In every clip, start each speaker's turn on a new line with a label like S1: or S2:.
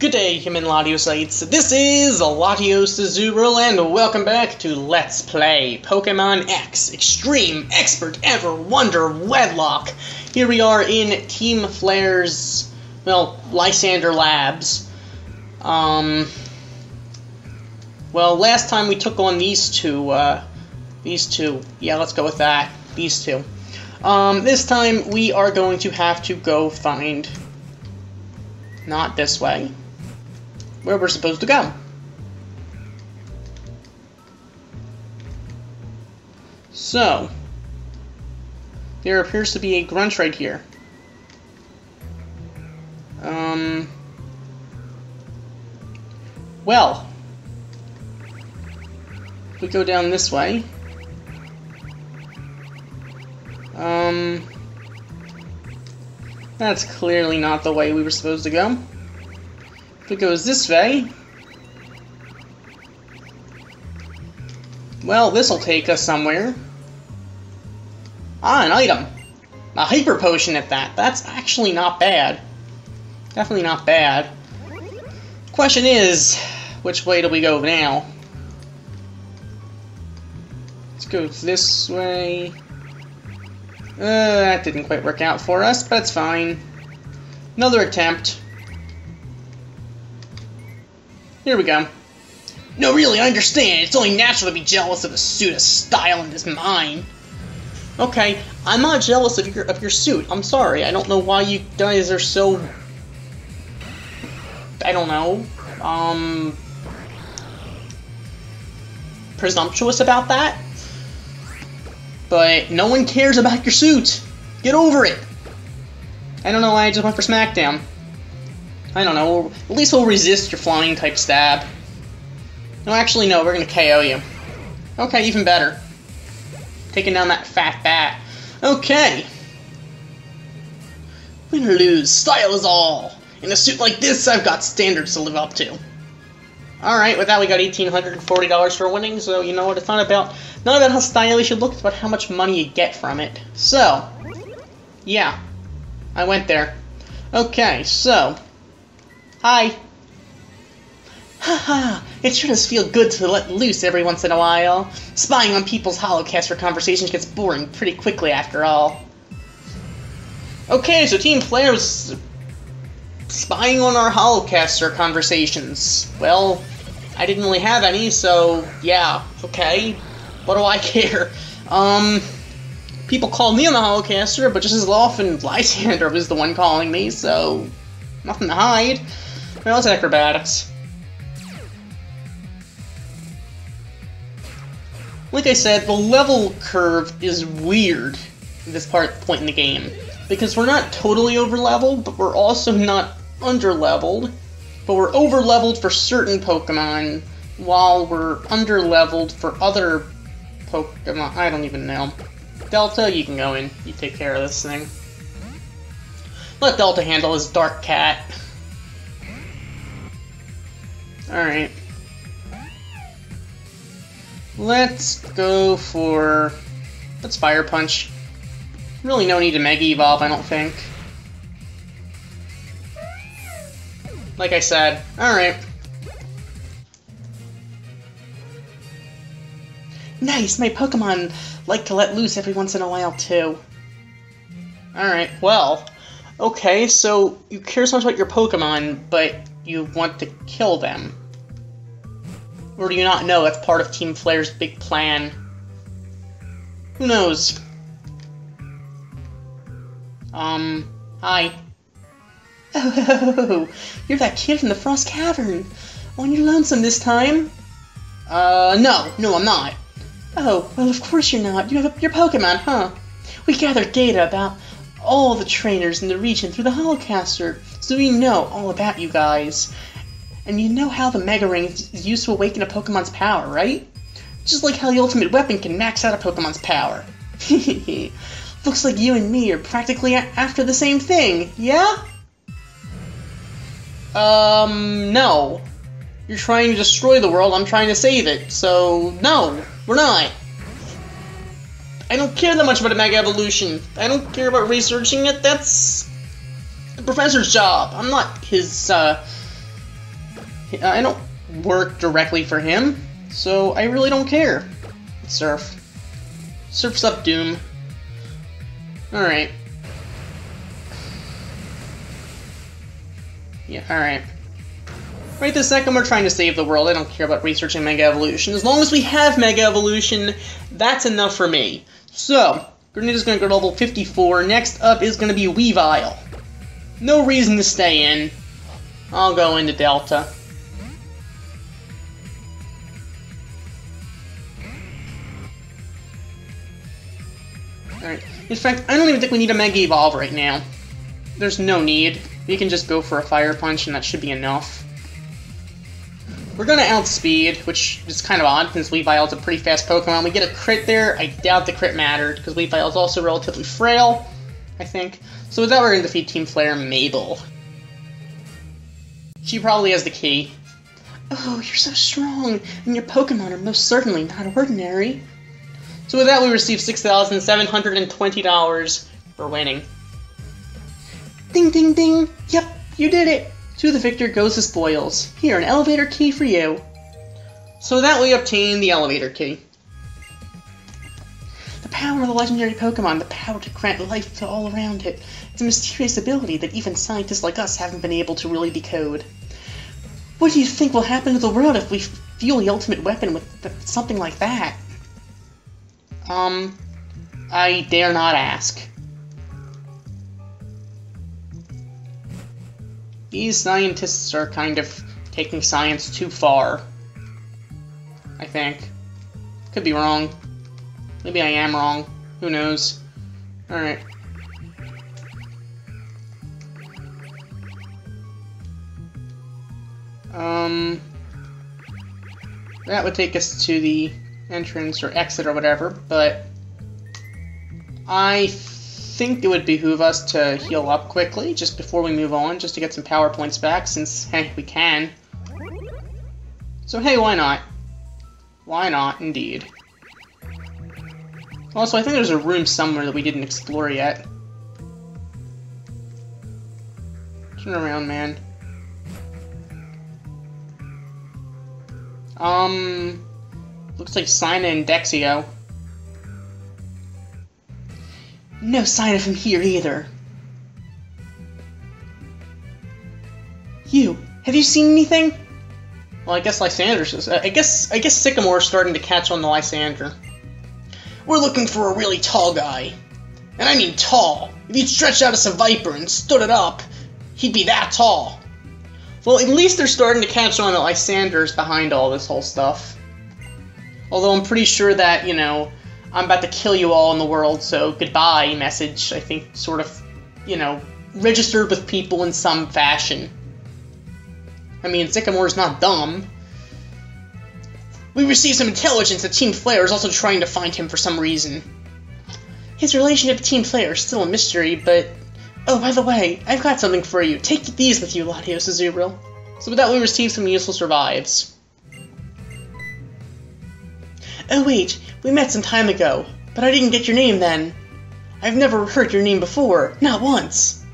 S1: Good day, human Latiocytes. This is LatiosAzurill, and welcome back to Let's Play Pokemon X Extreme Expert Ever Wonder Wedlocke. Here we are in Team Flare's, well, Lysander Labs. Well, last time we took on these two. Yeah, let's go with that. These two. This time we are going to have to go find... not this way. Where we're supposed to go. So, there appears to be a grunt right here. Well, if we go down this way, that's clearly not the way we were supposed to go. If it goes this way, well, this'll take us somewhere. Ah, an item. A hyper potion at that. That's actually not bad. Definitely not bad. Question is, which way do we go now? Let's go this way. That didn't quite work out for us, but it's fine. Another attempt. Here we go. No, really, I understand. It's only natural to be jealous of a suit as styling as mine. Okay, I'm not jealous of your suit. I'm sorry. I don't know why you guys are so... I don't know. Presumptuous about that. But no one cares about your suit. Get over it. I don't know why I just went for Smackdown. I don't know. At least we'll resist your flying type stab. No, actually, no. We're gonna KO you. Okay, even better. Taking down that fat bat. Okay. Win or lose, style is all. In a suit like this, I've got standards to live up to. Alright, with that we got $1,840 for winning, so you know what, it's not about how stylish you look, it's about how much money you get from it. So, yeah, I went there. Okay, so, hi. Haha, it sure does feel good to let loose every once in a while. Spying on people's holocaster conversations gets boring pretty quickly after all. Okay, so Team Flare was spying on our holocaster conversations. Well, I didn't really have any, so yeah, okay. What do I care? People call me on the holocaster, but just as often Lysander was the one calling me, so nothing to hide. Well, it's acrobatics. Like I said, the level curve is weird at this point in the game, because we're not totally over-leveled, but we're also not under-leveled, but we're over-leveled for certain Pokemon, while we're under-leveled for other Pokemon. I don't even know. Delta, you can go in. You take care of this thing. Let Delta handle his Dark Cat. Alright. Let's go for... let's Fire Punch. Really no need to Mega Evolve, I don't think. Like I said, alright. Nice, my Pokemon like to let loose every once in a while, too. Alright, well, okay, so you care so much about your Pokemon, but you want to kill them. Or do you not know that's part of Team Flare's big plan? Who knows? Hi. Oh, you're that kid from the Frost Cavern. On your lonesome this time? No, I'm not. Oh, well, of course you're not. You have your Pokemon, huh? We gathered data about all the trainers in the region through the Holocaster, so we know all about you guys. And you know how the Mega Ring is used to awaken a Pokemon's power, right? Just like how the Ultimate Weapon can max out a Pokemon's power. Looks like you and me are practically after the same thing, yeah? No. You're trying to destroy the world, I'm trying to save it, so no, we're not. I don't care that much about a Mega Evolution. I don't care about researching it, that's the professor's job. I'm not his, I don't work directly for him, so I really don't care. Surf. Surf's up, Doom. Alright. Yeah, alright. Right this second, we're trying to save the world. I don't care about researching Mega Evolution. As long as we have Mega Evolution, that's enough for me. So, Greninja's gonna go to level 54. Next up is gonna be Weavile. No reason to stay in. I'll go into Delta. Alright. In fact, I don't even think we need a Mega Evolve right now. There's no need. We can just go for a Fire Punch and that should be enough. We're gonna outspeed, which is kind of odd since Weavile's a pretty fast Pokemon. We get a crit there. I doubt the crit mattered because Weavile's also relatively frail, I think. So with that, we're gonna defeat Team Flare Mabel. She probably has the key. Oh, you're so strong, and your Pokemon are most certainly not ordinary. So with that, we receive $6,720 for winning. Ding, ding, ding! Yep, you did it! To the victor goes the spoils. Here, an elevator key for you. So with that, we obtain the elevator key. The power of the legendary Pokemon, the power to grant life to all around it. It's a mysterious ability that even scientists like us haven't been able to really decode. What do you think will happen to the world if we fuel the ultimate weapon with something like that? I dare not ask. These scientists are kind of taking science too far. I think. Could be wrong. Maybe I am wrong. Who knows? Alright. That would take us to the entrance or exit or whatever, but I think it would behoove us to heal up quickly just before we move on, just to get some power points back, since, hey, we can. So hey, why not? Why not, indeed. Also, I think there's a room somewhere that we didn't explore yet. Turn around, man. Looks like Sina and Dexio. No sign of him here either. You, have you seen anything? Well, I guess Lysander's just, I guess Sycamore's starting to catch on to Lysander. We're looking for a really tall guy. And I mean tall. If you'd stretched out a Seviper and stood it up, he'd be that tall. Well, at least they're starting to catch on that Lysander's behind all this whole stuff. Although I'm pretty sure that, you know, I'm about to kill you all in the world, so goodbye message, I think, sort of, you know, registered with people in some fashion. I mean, Sycamore's not dumb. We received some intelligence that Team Flare is also trying to find him for some reason. His relationship to Team Flare is still a mystery, but... Oh, by the way, I've got something for you. Take these with you, LatiosAzurill. So with that, we received some useful revives. Oh wait, we met some time ago, but I didn't get your name then. I've never heard your name before, not once.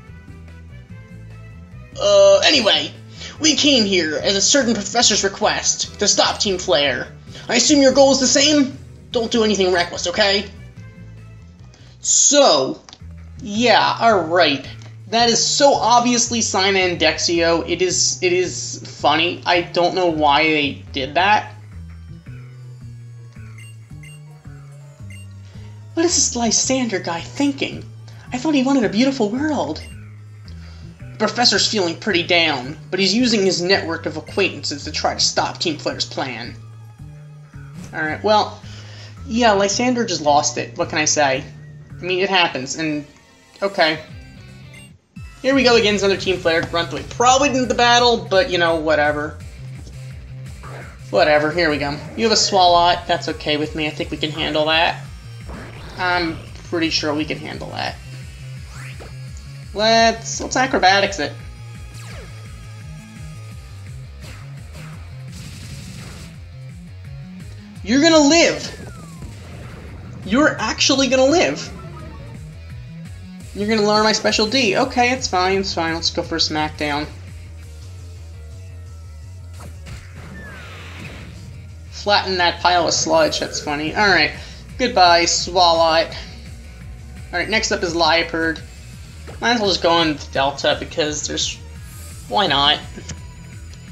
S1: Anyway, we came here as a certain professor's request to stop Team Flare. I assume your goal is the same? Don't do anything reckless, okay? So, yeah, alright. That is so obviously Sina and Dexio. It is funny. I don't know why they did that. What is this Lysander guy thinking? I thought he wanted a beautiful world. The professor's feeling pretty down, but he's using his network of acquaintances to try to stop Team Flare's plan. Alright, well, yeah, Lysander just lost it. What can I say? I mean, it happens, and... okay. Here we go again, another Team Flare Gruntway. Probably didn't the battle, but, you know, whatever. Whatever, here we go. You have a Swalot, that's okay with me. I think we can handle that. I'm pretty sure we can handle that. Let's acrobatics it. You're gonna live! You're actually gonna live! You're gonna learn my special D. Okay, it's fine, it's fine. Let's go for a smackdown. Flatten that pile of sludge, that's funny. Alright, goodbye, Swalot. Alright, next up is Liepard. Might as well just go on with Delta, because there's... why not?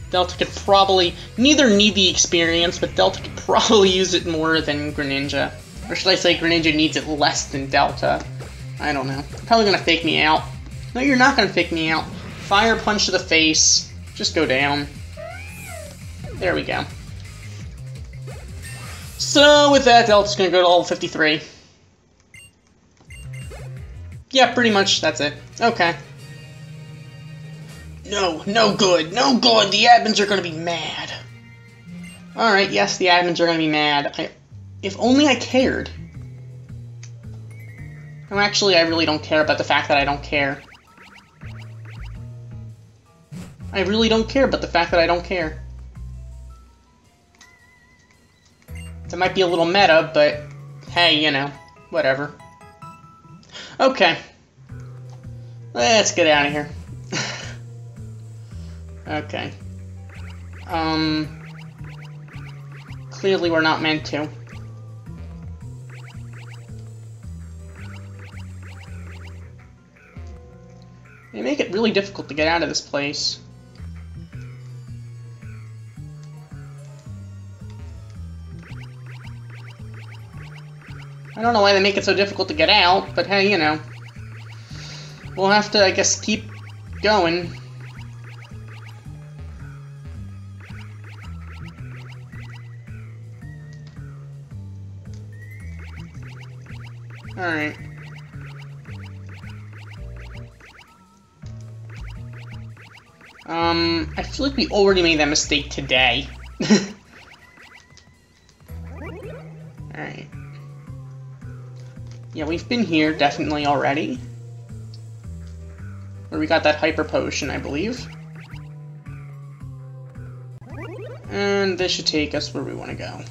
S1: Delta could probably... neither need the experience, but Delta could probably use it more than Greninja. Or should I say Greninja needs it less than Delta? I don't know. Probably gonna fake me out. No, you're not gonna fake me out. Fire punch to the face. Just go down. There we go. So, with that, Delta's gonna go to level 53. Yeah, pretty much, that's it. Okay. No, no good, no good! The admins are gonna be mad. Alright, yes, the admins are gonna be mad. If only I cared. No, actually, I really don't care about the fact that I don't care. I really don't care about the fact that I don't care. That might be a little meta, but hey, you know, whatever. Okay. Let's get out of here. Okay. Clearly we're not meant to. They make it really difficult to get out of this place. I don't know why they make it so difficult to get out, but hey, you know. We'll have to, I guess, keep going. Alright. I feel like we already made that mistake today. Alright. Yeah, we've been here definitely already. Where we got that hyper potion, I believe. And this should take us where we want to go.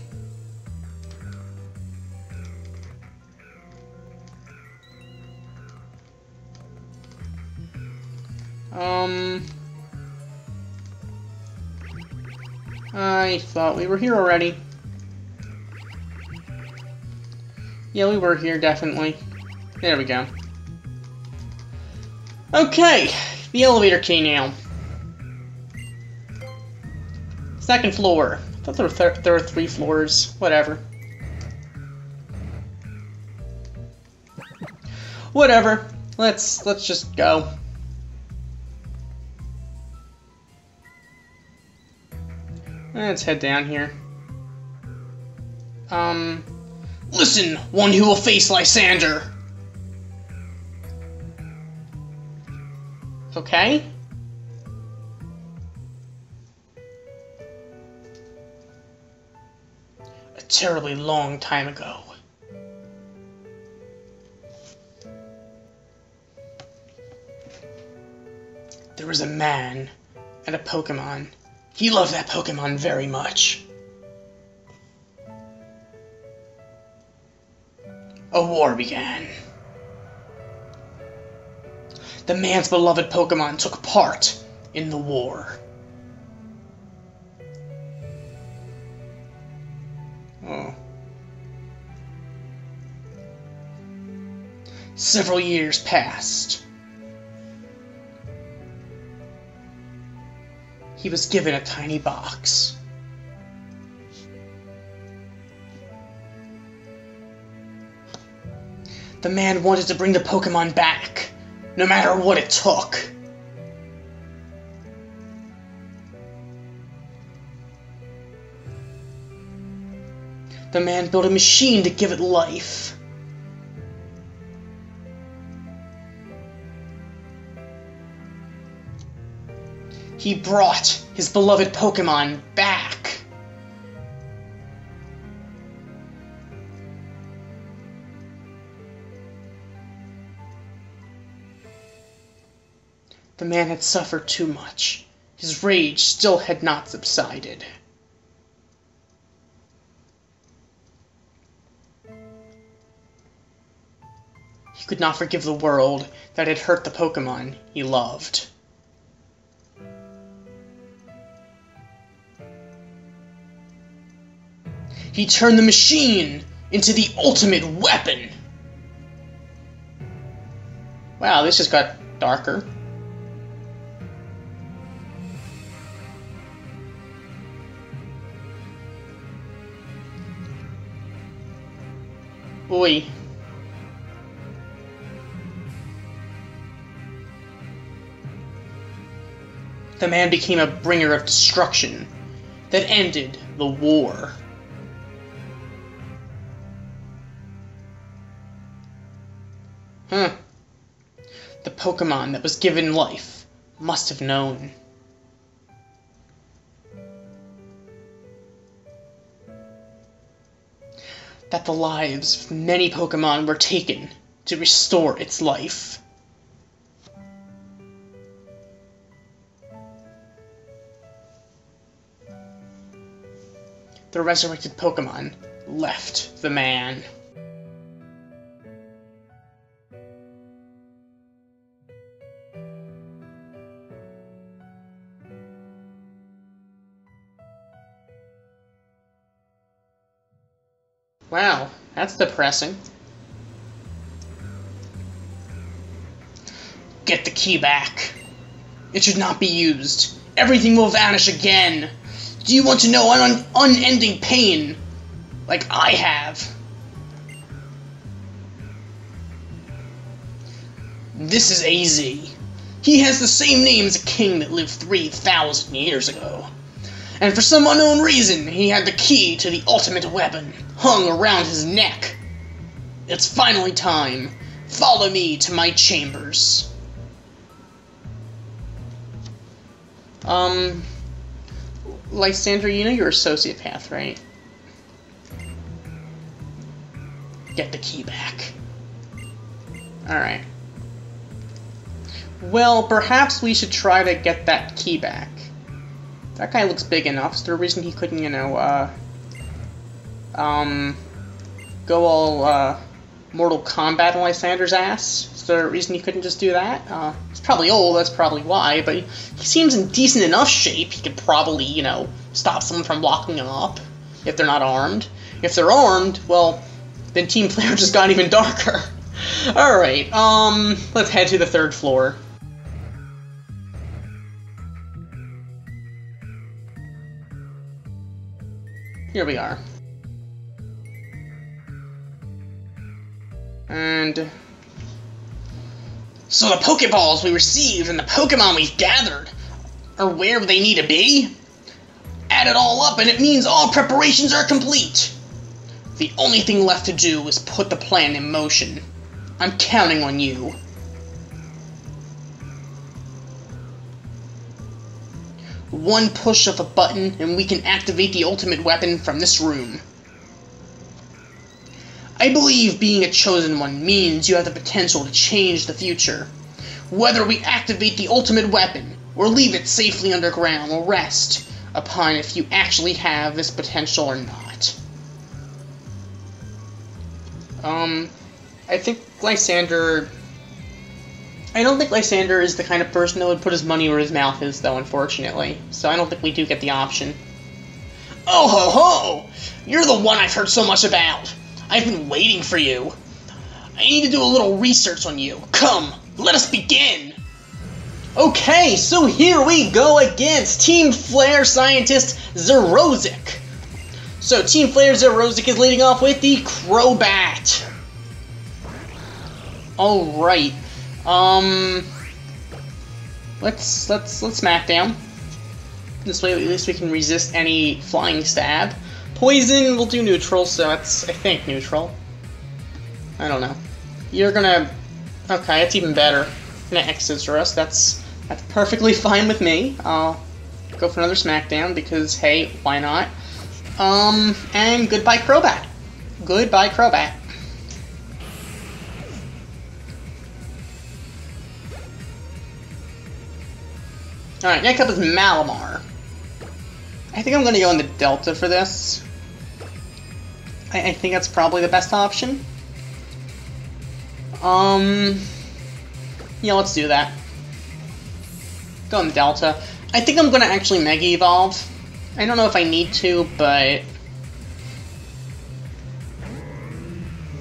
S1: I thought we were here already. Yeah, we were here, definitely. There we go. Okay, the elevator key now. Second floor. I thought there were 3 floors. Whatever. Whatever. Let's just go. Let's head down here. Listen, one who will face Lysander. Okay. A terribly long time ago. There was a man and a Pokemon. He loved that Pokemon very much. A war began. The man's beloved Pokemon took part in the war. Oh. Several years passed. He was given a tiny box. The man wanted to bring the Pokemon back, no matter what it took. The man built a machine to give it life. He brought his beloved Pokemon back. The man had suffered too much. His rage still had not subsided. He could not forgive the world that had hurt the Pokemon he loved. He turned the machine into the ultimate weapon. Wow, this just got darker. Boy. The man became a bringer of destruction that ended the war. The Pokemon that was given life must have known. That the lives of many Pokemon were taken to restore its life. The resurrected Pokemon left the man. Wow, that's depressing. Get the key back. It should not be used. Everything will vanish again. Do you want to know unending pain like I have? This is AZ. He has the same name as a king that lived 3,000 years ago. And for some unknown reason, he had the key to the ultimate weapon hung around his neck. It's finally time. Follow me to my chambers. Lysander, you know you're a sociopath, right? Get the key back. Alright. Well, perhaps we should try to get that key back. That guy looks big enough. Is there a reason he couldn't, you know, go all, Mortal Kombat on Lysander's ass? Is there a reason he couldn't just do that? He's probably old, that's probably why, but he seems in decent enough shape. He could probably, you know, stop someone from locking him up, if they're not armed. If they're armed, well, then Team Flare just got even darker. Alright, let's head to the 3rd floor. Here we are. And so the Pokeballs we received and the Pokemon we've gathered are where they need to be? Add it all up and it means all preparations are complete. The only thing left to do is put the plan in motion. I'm counting on you. One push of a button and we can activate the ultimate weapon from this room. I believe being a chosen one means you have the potential to change the future. Whether we activate the ultimate weapon or leave it safely underground will rest upon if you actually have this potential or not. I think Lysander... I don't think Lysander is the kind of person that would put his money where his mouth is, though, unfortunately. So I don't think we do get the option. Oh ho ho! You're the one I've heard so much about! I've been waiting for you. I need to do a little research on you. Come, let us begin! Okay, so here we go against Team Flare scientist Xerosic. So Team Flare Xerosic is leading off with the Crobat. Alright. Let's smack down. This way at least we can resist any flying stab. Poison will do neutral, so that's, I think, neutral. I don't know. You're gonna... Okay, that's even better. Gonna X-Scissor us, that's perfectly fine with me. I'll go for another smackdown, because, hey, why not? And goodbye Crobat. Goodbye Crobat. Alright, next up is Malamar. I think I'm going to go in the Delta for this. I think that's probably the best option. Yeah, let's do that. Go in the Delta. I think I'm going to actually Mega Evolve. I don't know if I need to, but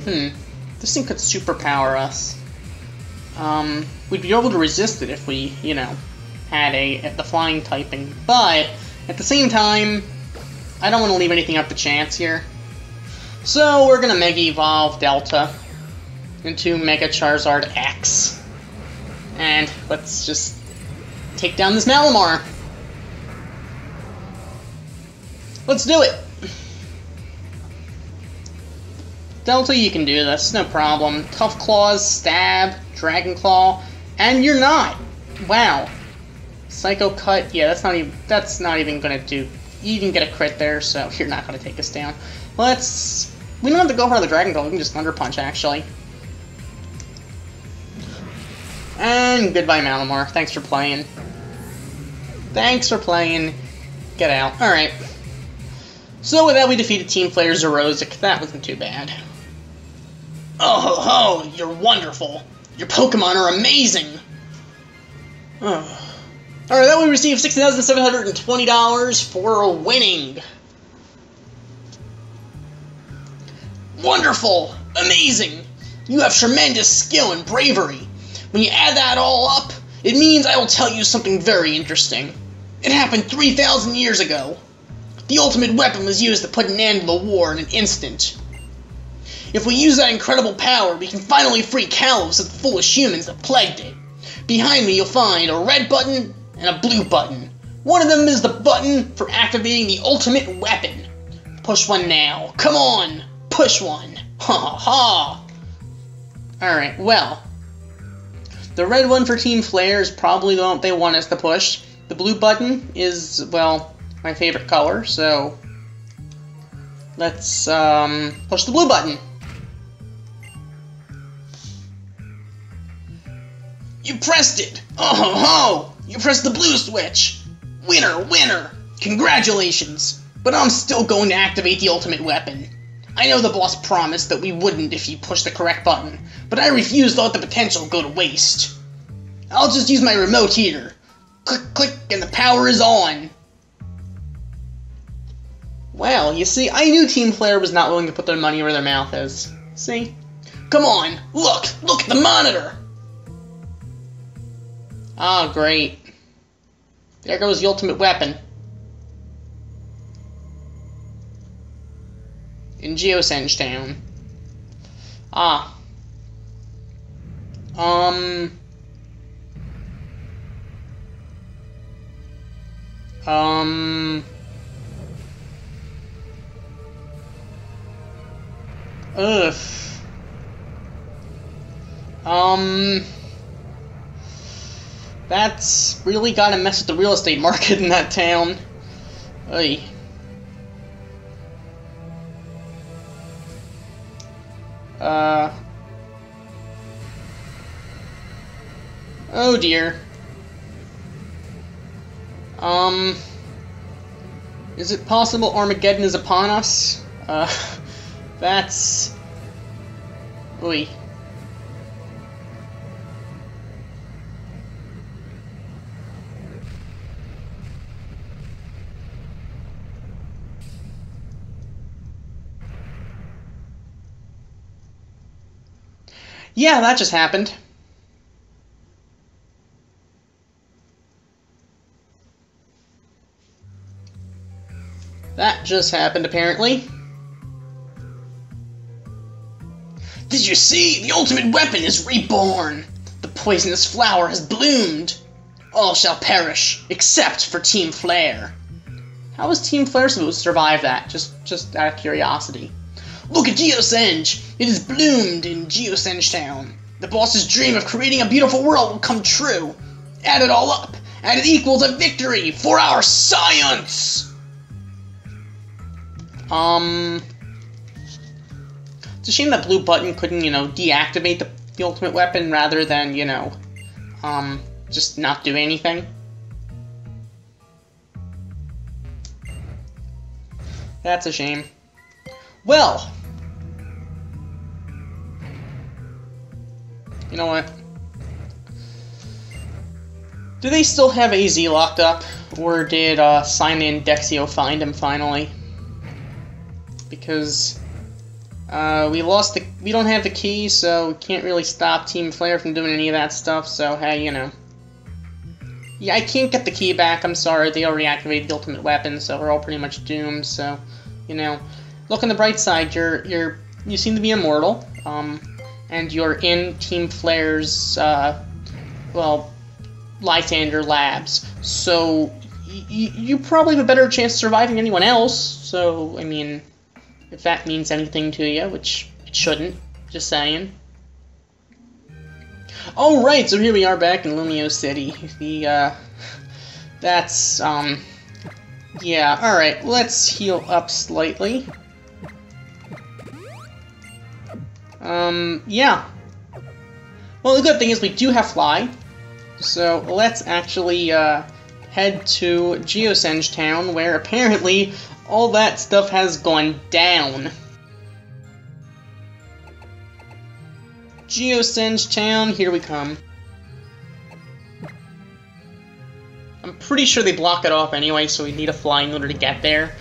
S1: This thing could superpower us. We'd be able to resist it if we, you know, had the flying typing. But, at the same time, I don't want to leave anything up to chance here. So, we're gonna Mega Evolve Delta into Mega Charizard X. And let's just take down this Malamar. Let's do it! Delta, you can do this, no problem. Tough Claws, Stab, Dragon Claw, and you're not! Wow. Psycho Cut, yeah, that's not even gonna do. You can get a crit there, so you're not gonna take us down. We don't have to go for the Dragon Claw, we can just Thunder Punch, actually. And goodbye, Malamar. Thanks for playing. Thanks for playing. Get out. Alright. So with that, we defeated Team Player Xerosic. That wasn't too bad. Oh ho ho! You're wonderful! Your Pokemon are amazing! Alright, that we received $6,720 for winning. Wonderful! Amazing! You have tremendous skill and bravery. When you add that all up, it means I will tell you something very interesting. It happened 3,000 years ago. The ultimate weapon was used to put an end to the war in an instant. If we use that incredible power, we can finally free Kalos of the foolish humans that plagued it. Behind me you'll find a red button and a blue button. One of them is the button for activating the ultimate weapon. Push one now. Come on! Push one! Ha ha ha! Alright, well. The red one for Team Flare is probably the one they want us to push. The blue button is, well, my favorite color, so let's push the blue button. You pressed it! Oh ho ho! You pressed the blue switch! Winner, winner! Congratulations! But I'm still going to activate the ultimate weapon. I know the boss promised that we wouldn't if you pushed the correct button, but I refuse to let the potential go to waste. I'll just use my remote here. Click, click, and the power is on. Well, you see, I knew Team Flare was not willing to put their money where their mouth is. See? Come on, look at the monitor! Oh, great. There goes the ultimate weapon. In Geosenge Town. Ah. Ugh. That's really gotta mess with the real estate market in that town. Oy. Oh dear. Is it possible Armageddon is upon us? That's... Oy. Yeah, that just happened. That just happened, apparently. Did you see? The ultimate weapon is reborn! The poisonous flower has bloomed! All shall perish, except for Team Flare. How was Team Flare supposed to survive that? Just out of curiosity. Look at Geosenge! It has bloomed in Geosenge Town. The boss's dream of creating a beautiful world will come true. Add it all up, and it equals a victory for our science! It's a shame that blue button couldn't, you know, deactivate the ultimate weapon rather than, you know, just not do anything. That's a shame. Well, you know what? Do they still have AZ locked up? Or did Simon and Dexio find him finally? Because We don't have the key, so we can't really stop Team Flare from doing any of that stuff, so hey, you know. Yeah, I can't get the key back, I'm sorry, they already activated the ultimate weapon, so we're all pretty much doomed, so, you know. Look on the bright side, you seem to be immortal, and you're in Team Flare's, well, Lysander Labs, so you probably have a better chance of surviving anyone else, so, I mean, if that means anything to you, which it shouldn't, just saying. Alright, so here we are back in Lumio City. Yeah, alright, let's heal up slightly. Yeah. Well, the good thing is we do have Fly, so let's actually, head to Geosenge Town, where apparently all that stuff has gone down. Geosenge Town, here we come. I'm pretty sure they block it off anyway, so we need a Fly in order to get there.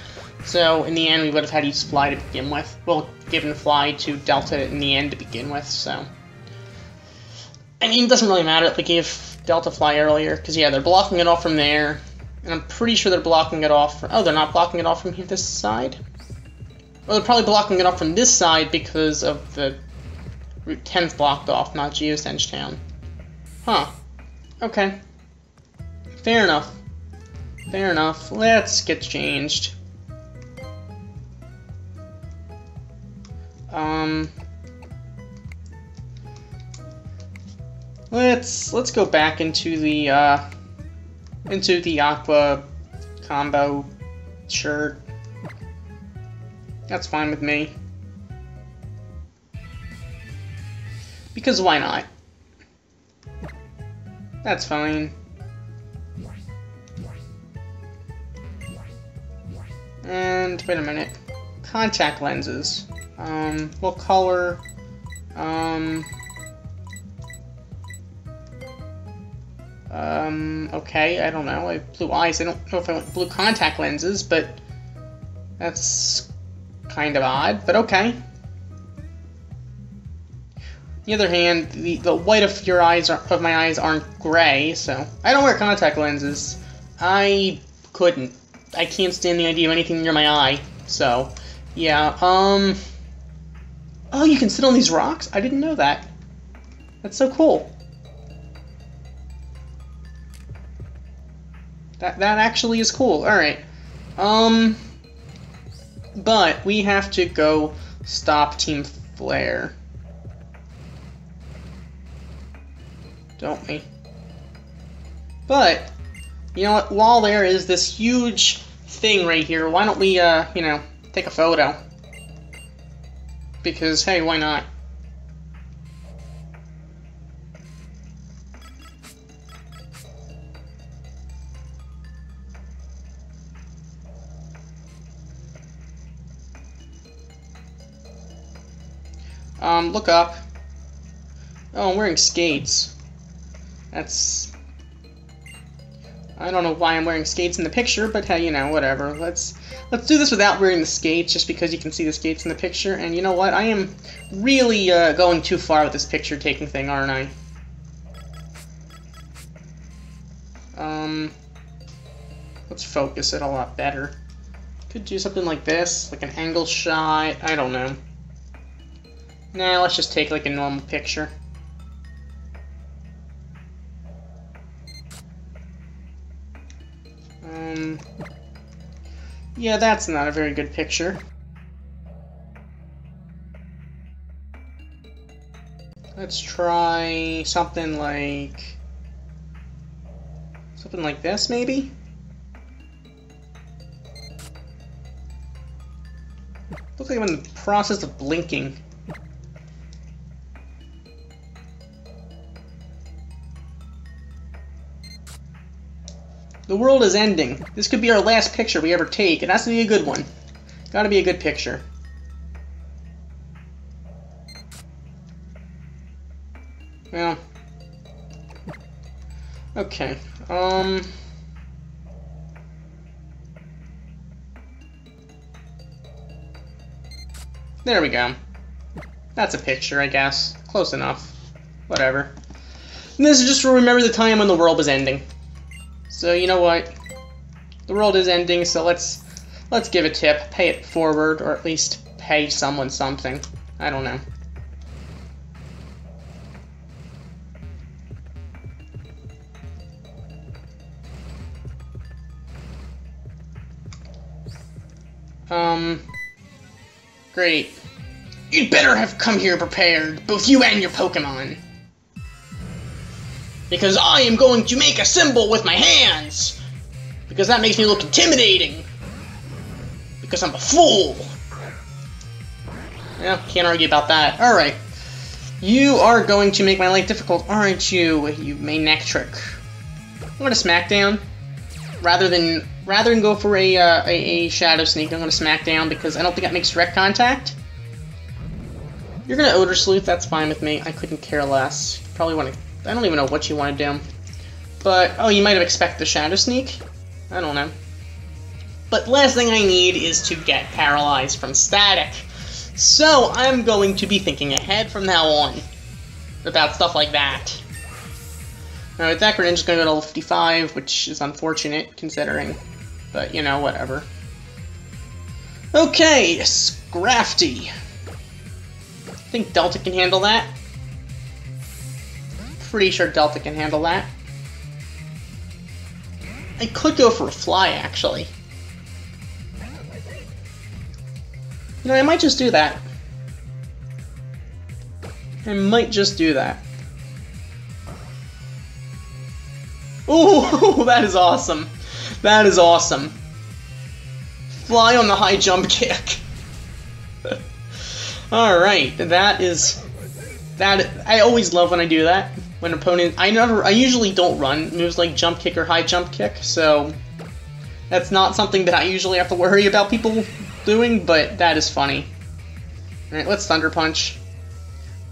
S1: So, in the end, we would have had to use Fly to begin with. Well, given Fly to Delta in the end to begin with, so. I mean, it doesn't really matter if we gave Delta Fly earlier, because, yeah, they're blocking it off from there. And I'm pretty sure they're blocking it off from... Oh, they're not blocking it off from this side? Well, they're probably blocking it off from this side because of the Route 10's blocked off, not Geosenge Town. Huh. Okay. Fair enough. Fair enough. Let's get changed. Let's go back into the Aqua combo shirt. That's fine with me. Because why not? That's fine. And wait a minute. Contact lenses. What color? Okay, I don't know. I have blue eyes. I don't know if I want blue contact lenses, but that's kind of odd, but okay. On the other hand, the white of your eyes of my eyes aren't gray, so I don't wear contact lenses. I couldn't. I can't stand the idea of anything near my eye. So, yeah. Oh, you can sit on these rocks? I didn't know that. That's so cool. That actually is cool. All right. But we have to go stop Team Flare. Don't we? But, you know what? While there is this huge thing right here, why don't we, you know, take a photo? Because, hey, why not? Look up. Oh, I'm wearing skates. That's... I don't know why I'm wearing skates in the picture, but hey, you know, whatever. Let's do this without wearing the skates, just because you can see the skates in the picture. And you know what? I am really going too far with this picture-taking thing, aren't I? Let's focus it a lot better. Could do something like this, like an angle shot. I don't know. Nah, let's just take like a normal picture. Yeah, that's not a very good picture. Let's try something like this, maybe? Looks like I'm in the process of blinking. The world is ending. This could be our last picture we ever take. It has to be a good one. Gotta be a good picture. Well. Okay. There we go. That's a picture, I guess. Close enough. Whatever. And this is just to remember the time when the world was ending. So, you know what? The world is ending, so let's give a tip. Pay it forward, or at least pay someone something. I don't know. Great. You'd better have come here prepared, both you and your Pokemon. Because I am going to make a symbol with my hands! Because that makes me look intimidating! Because I'm a fool! Yeah, can't argue about that. Alright. You are going to make my life difficult, aren't you, you Manectric? I'm gonna Smackdown. Rather than go for a Shadow Sneak, I'm gonna Smackdown because I don't think that makes direct contact. You're gonna Odor Sleuth, that's fine with me. I couldn't care less. Probably want to. I don't even know what you want to do. But, oh, you might have expected the Shadow Sneak? I don't know. But last thing I need is to get paralyzed from static. So I'm going to be thinking ahead from now on about stuff like that. Alright, that Greninja's gonna go to level 55, which is unfortunate, considering. But, you know, whatever. Okay, Scrafty. I think Delta can handle that. Pretty sure Delta can handle that. I could go for a Fly, actually. You know, I might just do that. I might just do that. Ooh, that is awesome. That is awesome. Fly on the high jump kick. Alright, that is... I always love when I do that. When opponent... I usually don't run moves like jump kick or high jump kick, so... That's not something that I usually have to worry about people doing, but that is funny. Alright, let's Thunder Punch.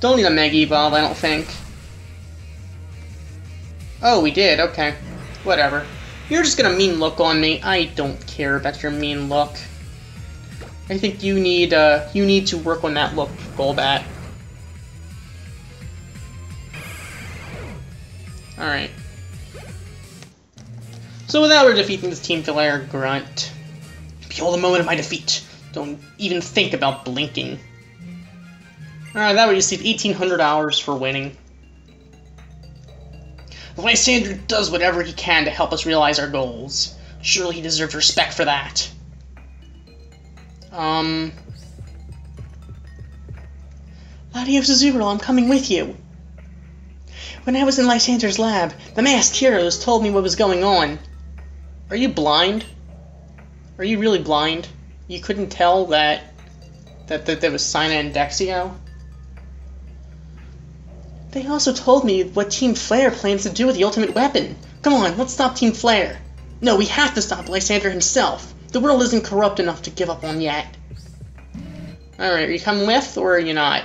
S1: Don't need a Mega Evolve, I don't think. Oh, we did, okay. Whatever. You're just gonna mean look on me. I don't care about your mean look. I think you need to work on that look, Golbat. Alright. So without her defeating this Team Flare Grunt, behold the moment of my defeat. Don't even think about blinking. Alright, that would receive $1,800 for winning. Lysander does whatever he can to help us realize our goals. Surely he deserves respect for that. LatiosAzurill, I'm coming with you. When I was in Lysander's lab, the masked heroes told me what was going on. Are you blind? Are you really blind? You couldn't tell that there was Sina and Dexio? They also told me what Team Flare plans to do with the ultimate weapon. Come on, let's stop Team Flare. No, we have to stop Lysander himself. The world isn't corrupt enough to give up on yet. Alright, are you coming with, or are you not?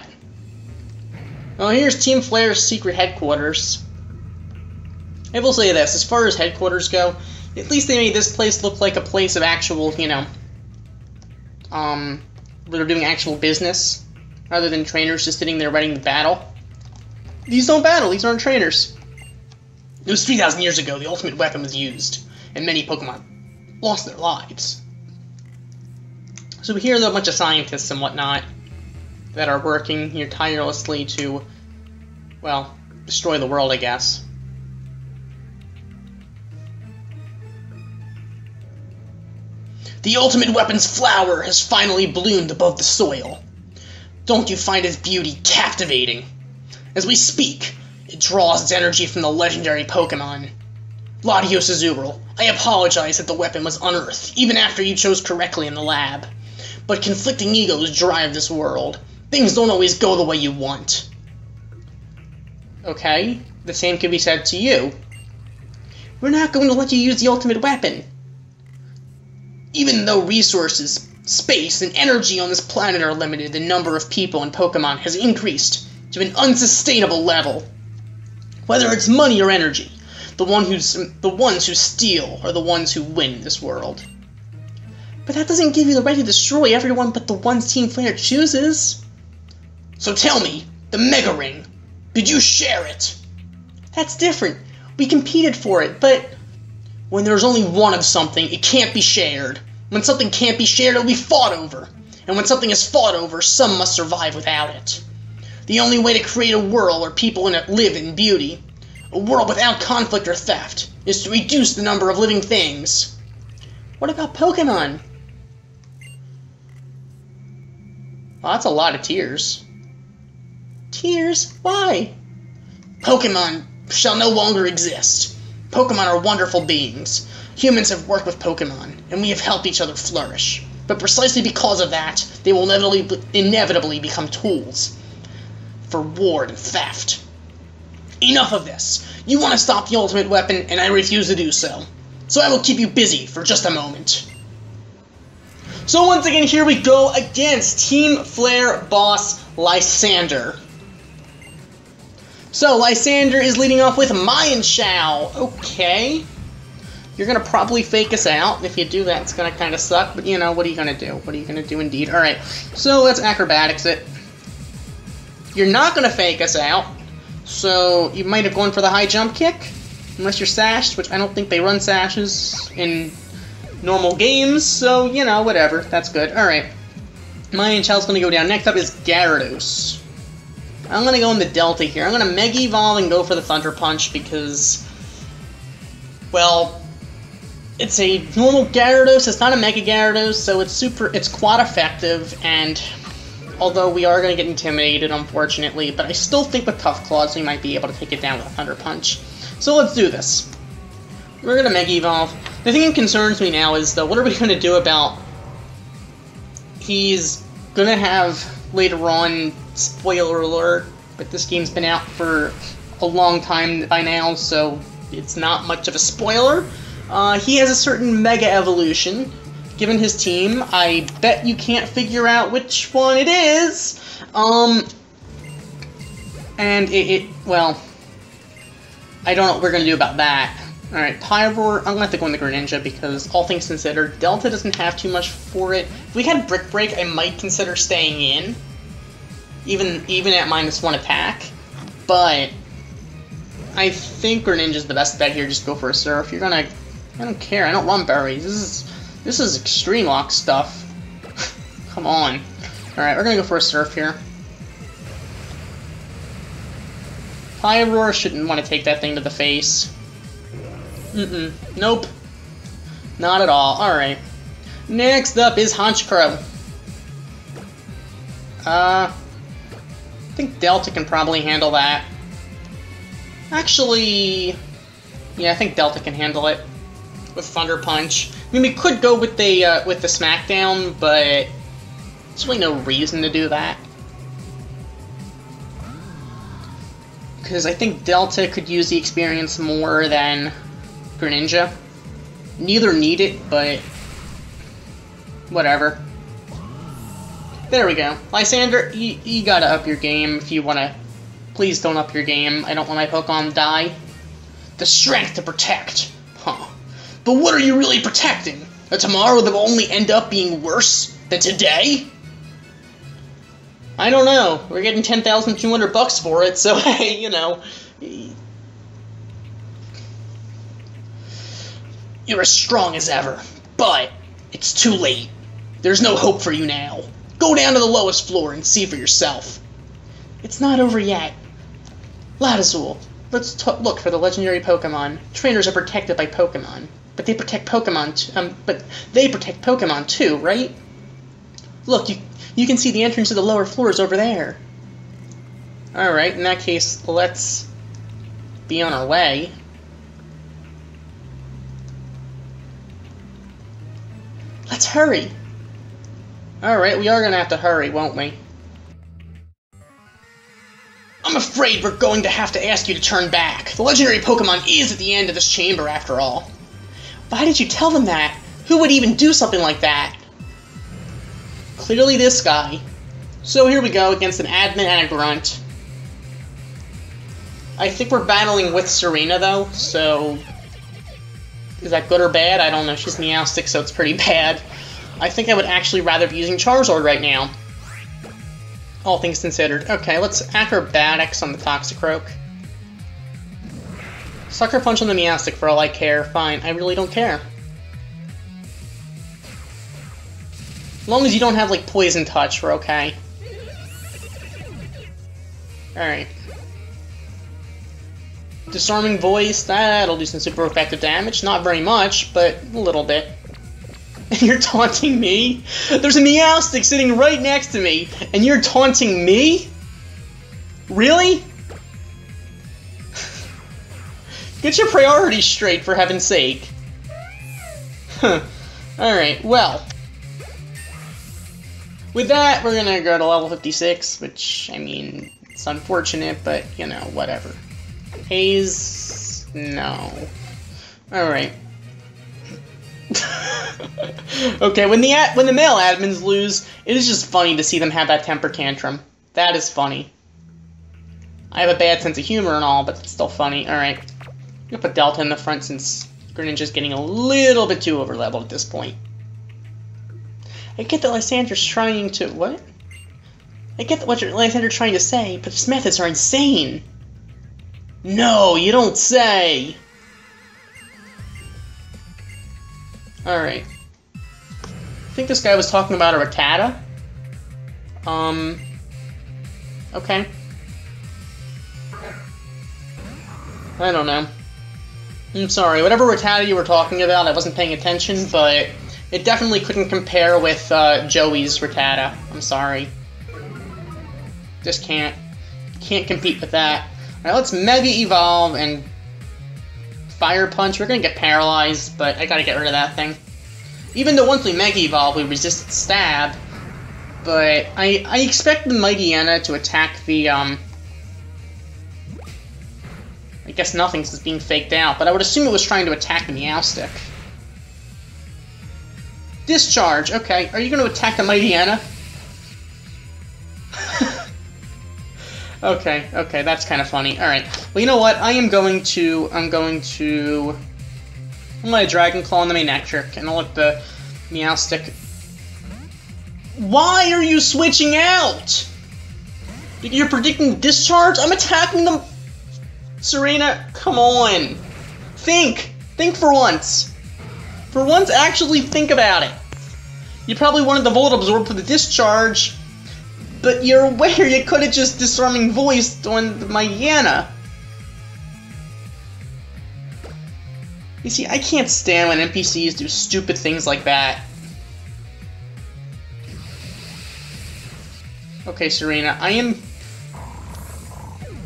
S1: Well, here's Team Flare's secret headquarters. I will say this, as far as headquarters go, at least they made this place look like a place of actual, you know, where they're doing actual business, rather than trainers just sitting there writing the battle. These don't battle, these aren't trainers. It was 3,000 years ago the ultimate weapon was used, and many Pokemon lost their lives. So here there are a bunch of scientists and whatnot that are working here tirelessly to, well, destroy the world, I guess. The ultimate weapon's flower has finally bloomed above the soil. Don't you find its beauty captivating? As we speak, it draws its energy from the legendary Pokemon. LatiosAzurill, I apologize that the weapon was unearthed, even after you chose correctly in the lab. But conflicting egos drive this world. Things don't always go the way you want. Okay, the same can be said to you. We're not going to let you use the ultimate weapon. Even though resources, space, and energy on this planet are limited, the number of people and Pokemon has increased to an unsustainable level. Whether it's money or energy, the ones who steal are the ones who win this world. But that doesn't give you the right to destroy everyone but the ones Team Flare chooses. So tell me, the Mega Ring, did you share it? That's different. We competed for it, but when there's only one of something, it can't be shared. When something can't be shared, it'll be fought over. And when something is fought over, some must survive without it. The only way to create a world where people in it live in beauty, a world without conflict or theft, is to reduce the number of living things. What about Pokemon? Well, that's a lot of tears. Tears? Why? Pokemon shall no longer exist. Pokemon are wonderful beings. Humans have worked with Pokemon, and we have helped each other flourish. But precisely because of that, they will inevitably become tools for war and theft. Enough of this. You want to stop the ultimate weapon, and I refuse to do so. So I will keep you busy for just a moment. So once again, here we go against Team Flare boss Lysander. So Lysander is leading off with Mayan Shao. Okay. You're going to probably fake us out. If you do that, it's going to kind of suck. But, you know, what are you going to do? What are you going to do indeed? Alright, so let's acrobatics it. You're not going to fake us out. So you might have gone for the high jump kick. Unless you're sashed, which I don't think they run sashes in normal games. So, you know, whatever. That's good. Alright. Mayan Shao's going to go down. Next up is Gyarados. I'm going to go in the Delta here. I'm going to Mega Evolve and go for the Thunder Punch because, well, it's a normal Gyarados. It's not a Mega Gyarados, so it's quite effective, and although we are going to get intimidated, unfortunately, but I still think with Tough Claws we might be able to take it down with a Thunder Punch. So let's do this. We're going to Mega Evolve. The thing that concerns me now is, though, what are we going to do about... He's going to have, later on, spoiler alert, but this game's been out for a long time by now, so it's not much of a spoiler. He has a certain Mega Evolution given his team. I bet you can't figure out which one it is. And well, I don't know what we're going to do about that. Alright, Pyroar, I'm going to have to go in the Greninja because, all things considered, Delta doesn't have too much for it. If we had Brick Break, I might consider staying in. Even at -1 attack, but I think Greninja's the best bet here. Just go for a Surf. You're gonna... I don't care. I don't run berries. This is Extreme Lock stuff. Come on. Alright, we're gonna go for a Surf here. Pyroar shouldn't want to take that thing to the face. Nope. Not at all. Alright. Next up is Honchkrow. I think Delta can probably handle that. Actually, yeah, I think Delta can handle it with Thunder Punch. I mean, we could go with the Smackdown, but there's really no reason to do that. Because I think Delta could use the experience more than Greninja. Neither need it, but whatever. There we go. Lysander, you gotta up your game if you wanna... Please don't up your game. I don't want my Pokemon to die. The strength to protect. Huh. But what are you really protecting? A tomorrow that will only end up being worse than today? I don't know. We're getting $10,200 for it, so hey, you know... You're as strong as ever, but it's too late. There's no hope for you now. Go down to the lowest floor and see for yourself. It's not over yet. LatiosAzurill, let's look for the legendary Pokemon. Trainers are protected by Pokemon, but they protect Pokemon. Too, right? Look, you can see the entrance to the lower floors over there. All right, in that case, let's be on our way. Let's hurry. Alright, we are gonna have to hurry, won't we? I'm afraid we're going to have to ask you to turn back. The legendary Pokemon is at the end of this chamber, after all. Why did you tell them that? Who would even do something like that? Clearly this guy. So here we go, against an admin and a grunt. I think we're battling with Serena, though, so... Is that good or bad? I don't know. She's Meowstic, so it's pretty bad. I think I would actually rather be using Charizard right now. All things considered. Okay, let's acrobatics on the Toxicroak. Sucker Punch on the Meowstic for all I care. Fine, I really don't care. As long as you don't have, like, Poison Touch, we're okay. Alright. Disarming Voice, that'll do some super effective damage. Not very much, but a little bit. And you're taunting me? There's a Meowstic sitting right next to me, and you're taunting me? Really? Get your priorities straight, for heaven's sake. Huh. Alright, well. With that, we're gonna go to level 56, which, I mean, it's unfortunate, but, you know, whatever. Haze... no. Alright. Okay, when the male admins lose, it is just funny to see them have that temper tantrum. That is funny. I have a bad sense of humor and all, but it's still funny. Alright. I'm gonna put Delta in the front since Greninja's getting a little bit too over-leveled at this point. I get that Lysander's trying to... what? I get what Lysander's trying to say, but his methods are insane. No, you don't say! Alright. I think this guy was talking about a Rattata. Okay. I don't know. I'm sorry, whatever Rattata you were talking about, I wasn't paying attention, but it definitely couldn't compare with Joey's Rattata. I'm sorry. Just can't compete with that. Alright, let's Mega Evolve and Fire Punch. We're gonna get paralyzed, but I gotta get rid of that thing. Even though once we Mega Evolve, we resist Stab, but I expect the Mightyena to attack the, I guess nothing's just being faked out, but I would assume it was trying to attack the Meowstic. Discharge, okay. Are you going to attack the Mightyena? Okay, that's kind of funny. Alright, well, you know what? I'm going to Dragon Claw on the Manectric, and I'll let the Meowstic... Why are you switching out? You're predicting discharge? I'm attacking them... Serena, come on. Think for once. For once, actually think about it. You probably wanted the Volt Absorb for the discharge, but you're aware you could have just Disarming Voiced on the Mightyena. You see, I can't stand when NPCs do stupid things like that. Okay, Serena, I'm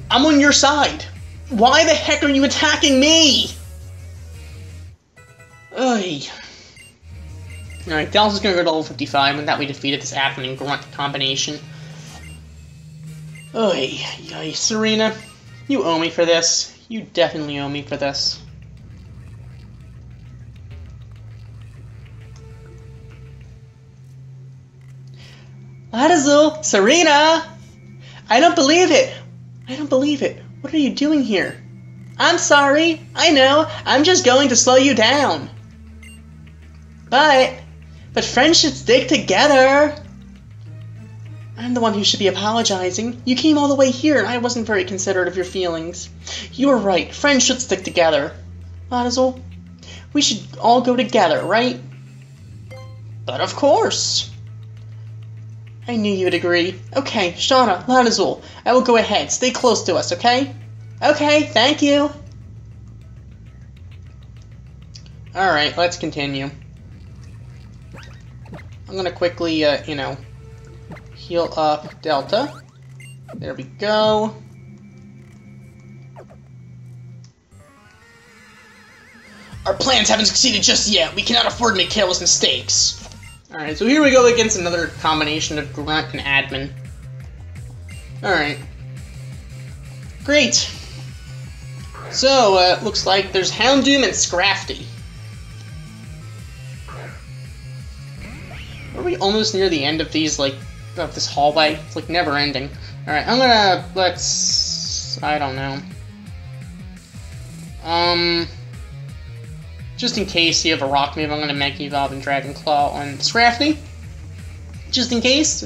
S1: on your side. Why the heck are you attacking me? Ugh. Alright, Dallas is gonna go to level 55, and that we defeated this Admin and Grunt combination. Ugh, Serena, you owe me for this. You definitely owe me for this. LatiosAzurill! Serena! I don't believe it! I don't believe it. What are you doing here? I'm sorry. I know. I'm just going to slow you down. But friends should stick together. I'm the one who should be apologizing. You came all the way here and I wasn't very considerate of your feelings. You were right. Friends should stick together. LatiosAzurill, we should all go together, right? But of course. I knew you'd agree. Okay, Shauna, LatiosAzurill, I will go ahead. Stay close to us, okay? Okay, thank you. Alright, let's continue. I'm gonna quickly, you know, heal up Delta. There we go. Our plans haven't succeeded just yet. We cannot afford to make careless mistakes. Alright, so here we go against another combination of Grunt and Admin. Alright. Great. So, looks like there's Houndoom and Scrafty. Are we almost near the end of these, like, of this hallway? It's, like, never ending. Alright, I'm gonna, I don't know. Just in case you have a rock move, I'm gonna Mega Evolve and Dragon Claw on Scrafty. Just in case.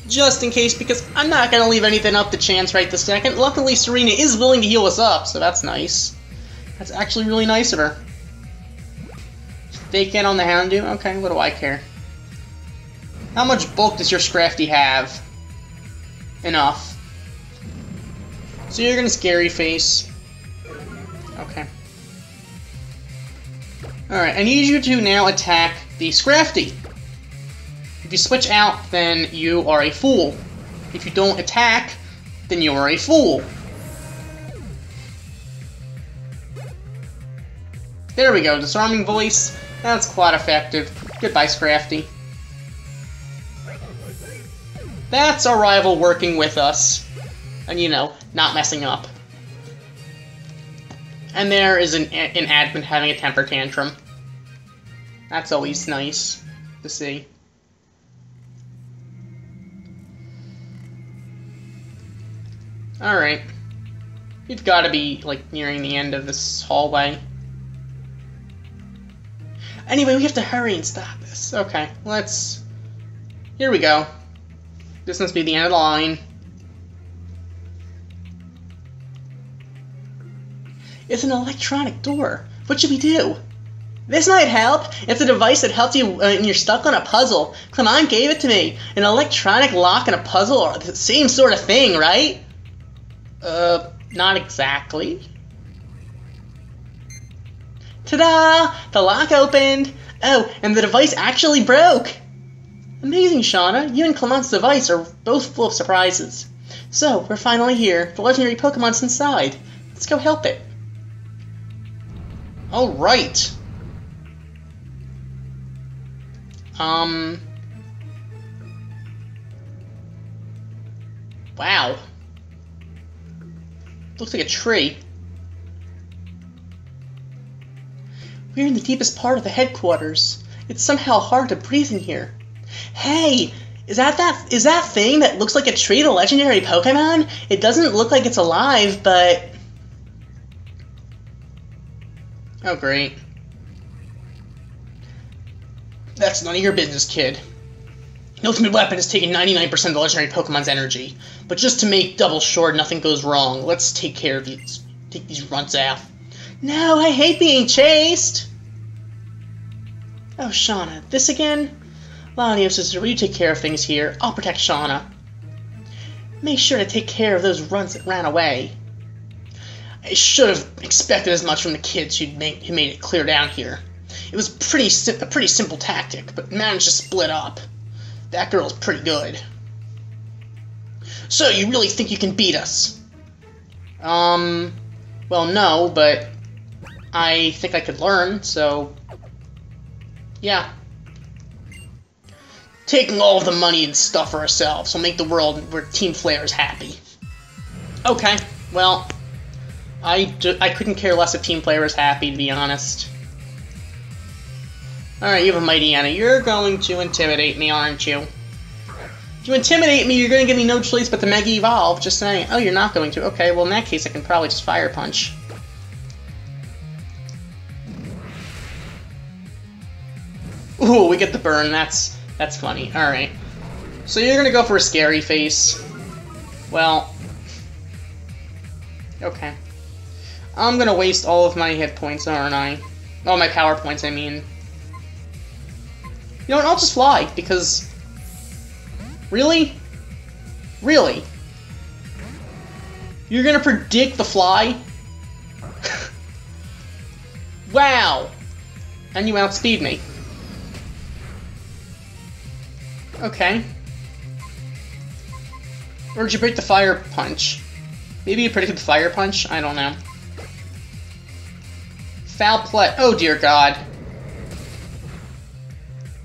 S1: Just in case, because I'm not going to leave anything up to chance right this second. Luckily, Serena is willing to heal us up, so that's nice. That's actually really nice of her. Fake in on the Houndoom? Okay, what do I care? How much bulk does your Scrafty have? Enough. So you're going to Scary Face. Okay. Alright, I need you to now attack the Scrafty. If you switch out, then you are a fool. If you don't attack, then you are a fool. There we go, Disarming Voice. That's quite effective. Goodbye, Scrafty. That's our rival working with us. And, you know, not messing up. And there is an admin having a temper tantrum. That's always nice to see. Alright. We've got to be, like, nearing the end of this hallway. Anyway, we have to hurry and stop this. Okay, let's... Here we go. This must be the end of the line. It's an electronic door. What should we do? This might help. It's a device that helps you when you're stuck on a puzzle. Clement gave it to me. An electronic lock and a puzzle are the same sort of thing, right? Not exactly. Ta-da! The lock opened! Oh, and the device actually broke! Amazing, Shauna. You and Clement's device are both full of surprises. So, we're finally here. The legendary Pokemon's inside. Let's go help it. Alright. Wow. Looks like a tree. We're in the deepest part of the headquarters. It's somehow hard to breathe in here. Hey! Is that thing that looks like a tree the legendary Pokemon? It doesn't look like it's alive, but... Oh, great. That's none of your business, kid. The ultimate weapon is taking 99% of the legendary Pokemon's energy. But just to make double sure nothing goes wrong, let's take care of these. Take these runts out. No, I hate being chased! Oh, Shauna, this again? LatiosAzurill, you take care of things here. I'll protect Shauna. Make sure to take care of those runts that ran away. I should have expected as much from the kids who made it clear down here. It was a pretty simple tactic, but managed to split up. That girl's pretty good. So, you really think you can beat us? Well, no, but I think I could learn, so... Yeah. Taking all of the money and stuff for ourselves will make the world where Team Flare is happy. Okay, well... I couldn't care less if Team Flare is happy, to be honest. Alright, you have a Mighty Anna. You're going to intimidate me, aren't you? If you intimidate me, you're going to give me no choice but to Mega Evolve. Just saying. Oh, you're not going to. Okay, well, in that case, I can probably just Fire Punch. Ooh, we get the burn. That's funny. Alright. So you're going to go for a Scary Face. Well... Okay. I'm going to waste all of my hit points, aren't I? Oh, my power points, I mean. You know what, I'll just fly, because... Really? Really? You're gonna predict the fly? Wow! And you outspeed me. Okay. Or did you predict the Fire Punch? Maybe you predicted the Fire Punch? I don't know. Foul play. Oh dear God.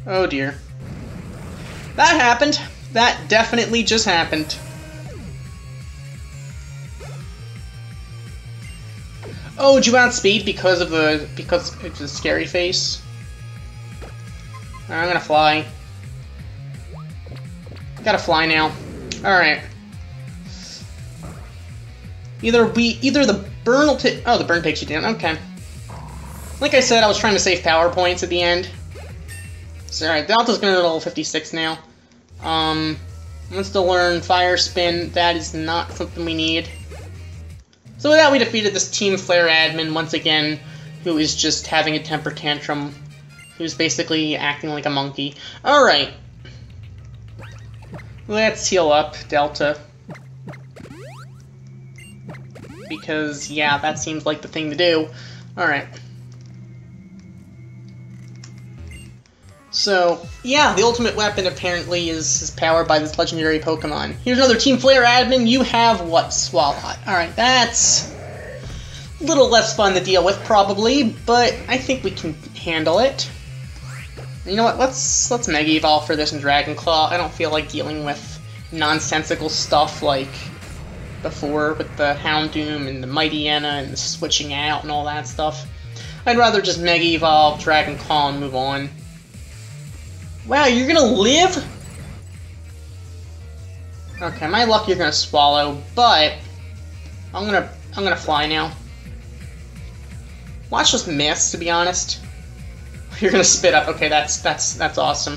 S1: Oh dear. That happened. That definitely just happened. Oh, did you outspeed because of the Scary Face? I'm gonna fly. Gotta fly now. Alright. Either the burn will take... Oh, the burn takes you down. Okay. Like I said, I was trying to save power points at the end. So, alright, Delta's gonna level 56 now. Wants to learn Fire Spin. That is not something we need. So with that, we defeated this Team Flare admin once again, who is just having a temper tantrum, who's basically acting like a monkey. Alright. Let's heal up Delta. Because, yeah, that seems like the thing to do. Alright. So, yeah, the ultimate weapon apparently is powered by this legendary Pokemon. Here's another Team Flare admin. You have what? Swalot. Alright, that's a little less fun to deal with, probably, but I think we can handle it. You know what? Let's Mega Evolve for this and Dragon Claw. I don't feel like dealing with nonsensical stuff like before with the Houndoom and the Mightyena and the switching out and all that stuff. I'd rather just Mega Evolve, Dragon Claw, and move on. Wow, you're gonna live? Okay, my luck you're gonna swallow, but I'm gonna fly now. Watch us miss, to be honest. You're gonna spit up. Okay, that's awesome.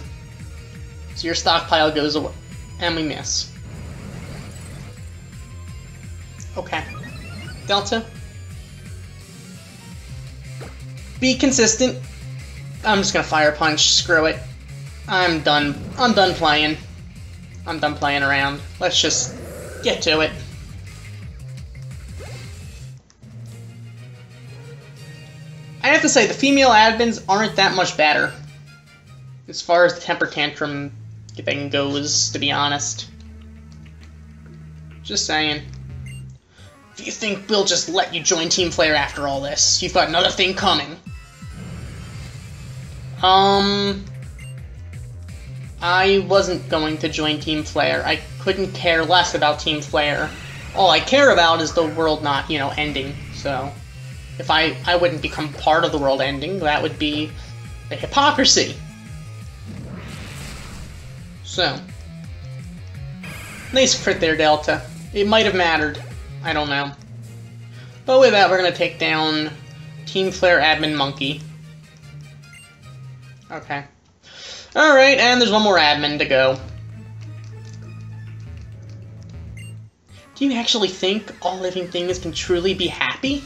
S1: So your stockpile goes away, and we miss. Okay, Delta. Be consistent. I'm just gonna Fire Punch. Screw it. I'm done playing. I'm done playing around. Let's just get to it. I have to say, the female admins aren't that much better as far as the temper tantrum thing goes, to be honest. Just saying. If you think we'll just let you join Team Flare after all this, you've got another thing coming. I wasn't going to join Team Flare. I couldn't care less about Team Flare. All I care about is the world not, ending, so... If I wouldn't become part of the world ending, that would be a hypocrisy. So. Nice crit there, Delta. It might have mattered. I don't know. But with that, we're going to take down Team Flare Admin Monkey. Okay. Alright, and there's one more admin to go. Do you actually think all living things can truly be happy?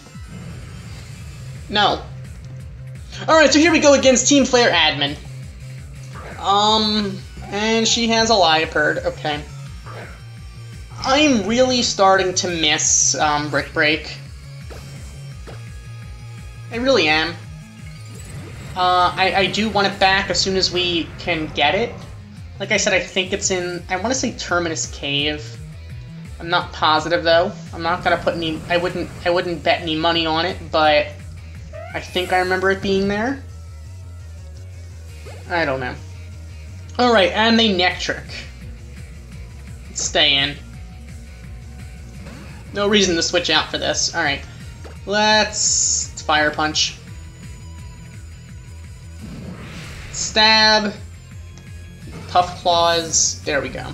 S1: No. Alright, so here we go against Team Flare Admin. And she has a Liepard, okay. I'm really starting to miss, Brick Break. I really am. I do want it back as soon as we can get it. Like I said, I think it's in, I want to say Terminus Cave. I'm not positive, though. I'm not gonna put any, I wouldn't bet any money on it, but... I think I remember it being there. I don't know. Alright, and they Neck Trick. Let's stay in. No reason to switch out for this. Alright. Let's Fire Punch. Stab. Tough Claws. There we go.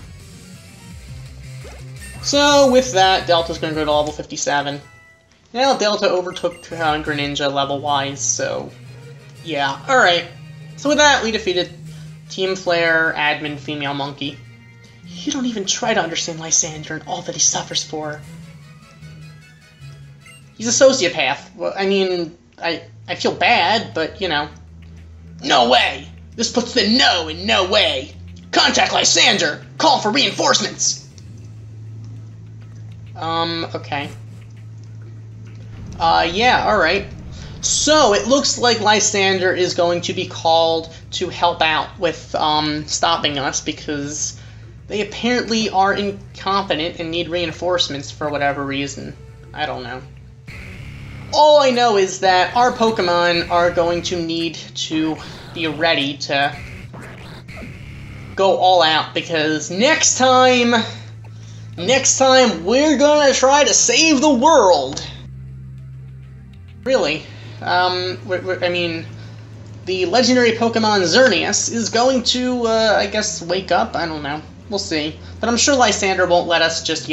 S1: So, with that, Delta's gonna go to level 57. Now Delta overtook Greninja level-wise, so... yeah, alright. So with that, we defeated Team Flare Admin Female Monkey. You don't even try to understand Lysander and all that he suffers for. He's a sociopath. Well, I mean, I feel bad, but, No way! This puts the no in no way! Contact Lysander! Call for reinforcements! Okay. Yeah, alright. So, it looks like Lysander is going to be called to help out with, stopping us, because they apparently are incompetent and need reinforcements for whatever reason. I don't know. All I know is that our Pokemon are going to need to be ready to go all out, because next time, we're gonna try to save the world! Really. I mean, the legendary Pokemon Xerneas is going to, I guess, wake up? I don't know. We'll see. But I'm sure Lysander won't let us just,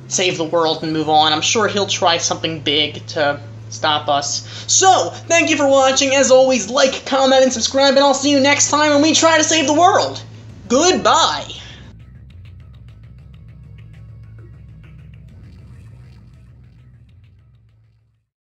S1: save the world and move on. I'm sure he'll try something big to stop us. So, thank you for watching. As always, like, comment, and subscribe, and I'll see you next time when we try to save the world. Goodbye!